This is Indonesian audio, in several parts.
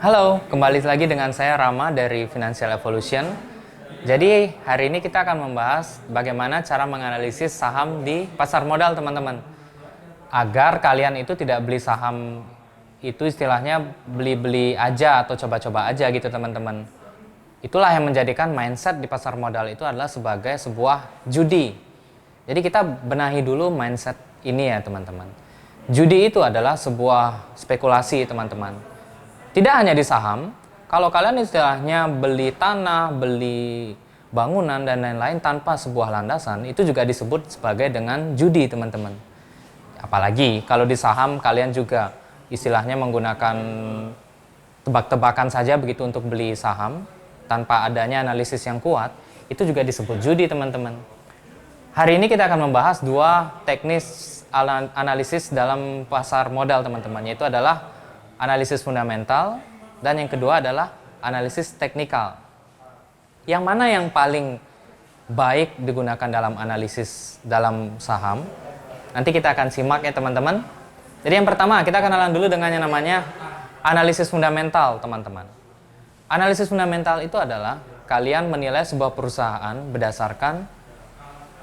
Halo, kembali lagi dengan saya Rama dari Financial Evolution. Jadi hari ini kita akan membahas bagaimana cara menganalisis saham di pasar modal teman-teman. Agar kalian itu tidak beli saham itu istilahnya beli-beli aja atau coba-coba aja gitu teman-teman. Itulah yang menjadikan mindset di pasar modal itu adalah sebagai sebuah judi. Jadi kita benahi dulu mindset ini ya teman-teman. Judi itu adalah sebuah spekulasi teman-teman. Tidak hanya di saham, kalau kalian istilahnya beli tanah, beli bangunan dan lain-lain tanpa sebuah landasan, itu juga disebut sebagai dengan judi teman-teman. Apalagi kalau di saham kalian juga istilahnya menggunakan tebak-tebakan saja begitu untuk beli saham tanpa adanya analisis yang kuat, itu juga disebut judi teman-teman. Hari ini kita akan membahas dua teknis analisis dalam pasar modal teman-teman, yaitu adalah analisis fundamental dan yang kedua adalah analisis teknikal. Yang mana yang paling baik digunakan dalam analisis dalam saham? Nanti kita akan simak ya teman-teman. Jadi yang pertama kita kenalan dulu dengan yang namanya analisis fundamental teman-teman. Analisis fundamental itu adalah kalian menilai sebuah perusahaan berdasarkan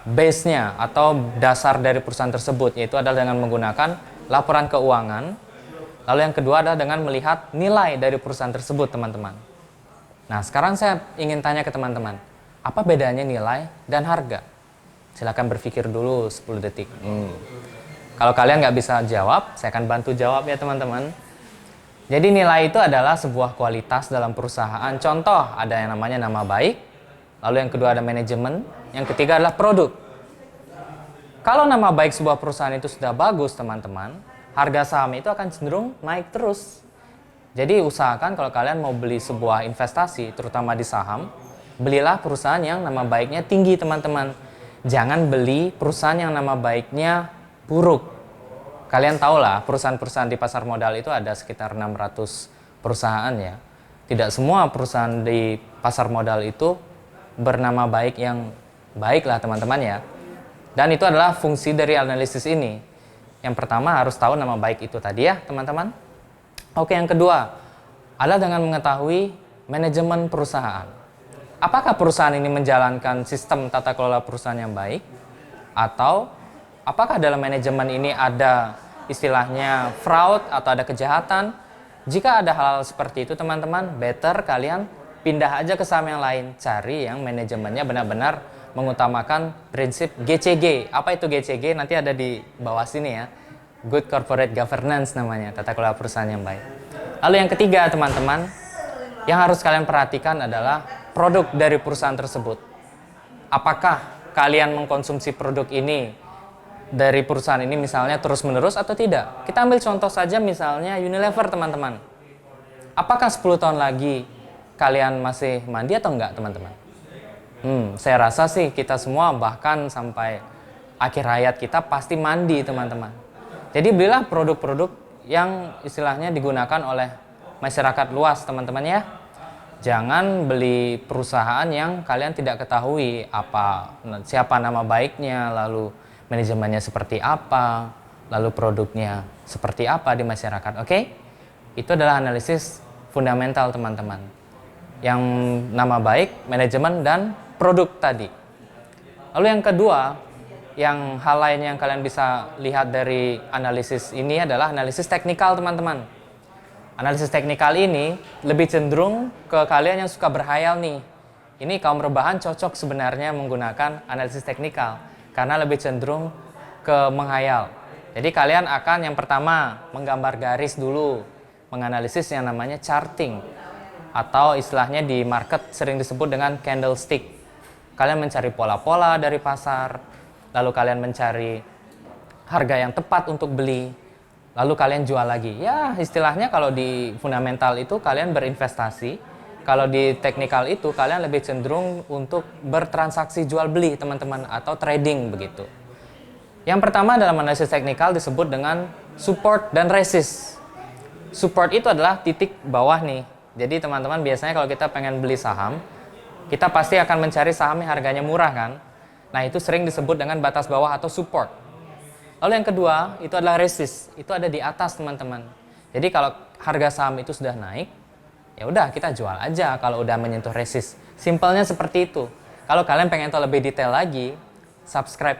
base-nya atau dasar dari perusahaan tersebut, yaitu adalah dengan menggunakan laporan keuangan. Lalu yang kedua adalah dengan melihat nilai dari perusahaan tersebut teman-teman. Nah sekarang saya ingin tanya ke teman-teman, apa bedanya nilai dan harga? Silakan berpikir dulu 10 detik. Kalau kalian nggak bisa jawab, saya akan bantu jawab ya teman-teman. Jadi nilai itu adalah sebuah kualitas dalam perusahaan. Contoh, ada yang namanya nama baik, lalu yang kedua ada manajemen, yang ketiga adalah produk. Kalau nama baik sebuah perusahaan itu sudah bagus teman-teman, harga saham itu akan cenderung naik terus. Jadi usahakan kalau kalian mau beli sebuah investasi, terutama di saham, belilah perusahaan yang nama baiknya tinggi teman-teman. Jangan beli perusahaan yang nama baiknya buruk. Kalian tahulah perusahaan-perusahaan di pasar modal itu ada sekitar 600 perusahaan ya. Tidak semua perusahaan di pasar modal itu bernama baik yang baik lah teman-teman ya. Dan itu adalah fungsi dari analisis ini. Yang pertama harus tahu nama baik itu tadi ya teman-teman. Oke, yang kedua adalah dengan mengetahui manajemen perusahaan. Apakah perusahaan ini menjalankan sistem tata kelola perusahaan yang baik? Atau apakah dalam manajemen ini ada istilahnya fraud atau ada kejahatan? Jika ada hal seperti itu teman-teman, better kalian pindah aja ke saham yang lain. Cari yang manajemennya benar-benar mengutamakan prinsip GCG. Apa itu GCG? Nanti ada di bawah sini ya. Good Corporate Governance namanya, tata kelola perusahaan yang baik. Lalu yang ketiga teman-teman, yang harus kalian perhatikan adalah produk dari perusahaan tersebut. Apakah kalian mengkonsumsi produk ini dari perusahaan ini misalnya terus-menerus atau tidak? Kita ambil contoh saja misalnya Unilever teman-teman. Apakah 10 tahun lagi kalian masih mandi atau enggak teman-teman? Saya rasa sih kita semua bahkan sampai akhir hayat kita pasti mandi teman-teman. Jadi belilah produk-produk yang istilahnya digunakan oleh masyarakat luas teman-teman ya. Jangan beli perusahaan yang kalian tidak ketahui siapa nama baiknya, lalu manajemennya seperti apa, lalu produknya seperti apa di masyarakat. Oke? Itu adalah analisis fundamental teman-teman. Yang nama baik, manajemen dan produk tadi. Lalu yang kedua, yang hal lain yang kalian bisa lihat dari analisis ini adalah analisis teknikal teman-teman. Analisis teknikal ini lebih cenderung ke kalian yang suka berhayal nih. Ini kaum rebahan cocok sebenarnya menggunakan analisis teknikal karena lebih cenderung ke menghayal. Jadi kalian akan yang pertama menggambar garis dulu, menganalisis yang namanya charting atau istilahnya di market sering disebut dengan candlestick. Kalian mencari pola-pola dari pasar, lalu kalian mencari harga yang tepat untuk beli, lalu kalian jual lagi. Ya istilahnya kalau di fundamental itu kalian berinvestasi, kalau di teknikal itu kalian lebih cenderung untuk bertransaksi jual beli teman-teman atau trading begitu. Yang pertama dalam analisis teknikal disebut dengan support dan resist. Support itu adalah titik bawah nih. Jadi teman-teman biasanya kalau kita pengen beli saham, kita pasti akan mencari saham yang harganya murah kan. Nah itu sering disebut dengan batas bawah atau support. Lalu yang kedua itu adalah resist, itu ada di atas teman-teman. Jadi kalau harga saham itu sudah naik, ya udah kita jual aja kalau udah menyentuh resist. Simpelnya seperti itu. Kalau kalian pengen tahu lebih detail lagi, subscribe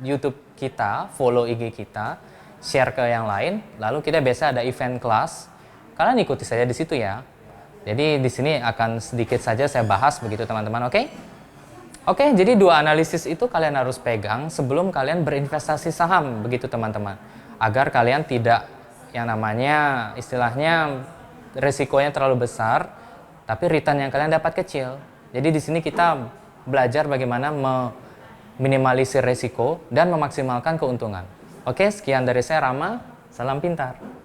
YouTube kita, follow IG kita, share ke yang lain. Lalu kita biasa ada event kelas. Kalian ikuti saja di situ ya. Jadi di sini akan sedikit saja saya bahas begitu teman-teman, oke? Oke, jadi 2 analisis itu kalian harus pegang sebelum kalian berinvestasi saham begitu teman-teman. Agar kalian tidak yang namanya istilahnya resikonya terlalu besar, tapi return yang kalian dapat kecil. Jadi di sini kita belajar bagaimana meminimalisir resiko dan memaksimalkan keuntungan. Oke, sekian dari saya Rama, salam pintar.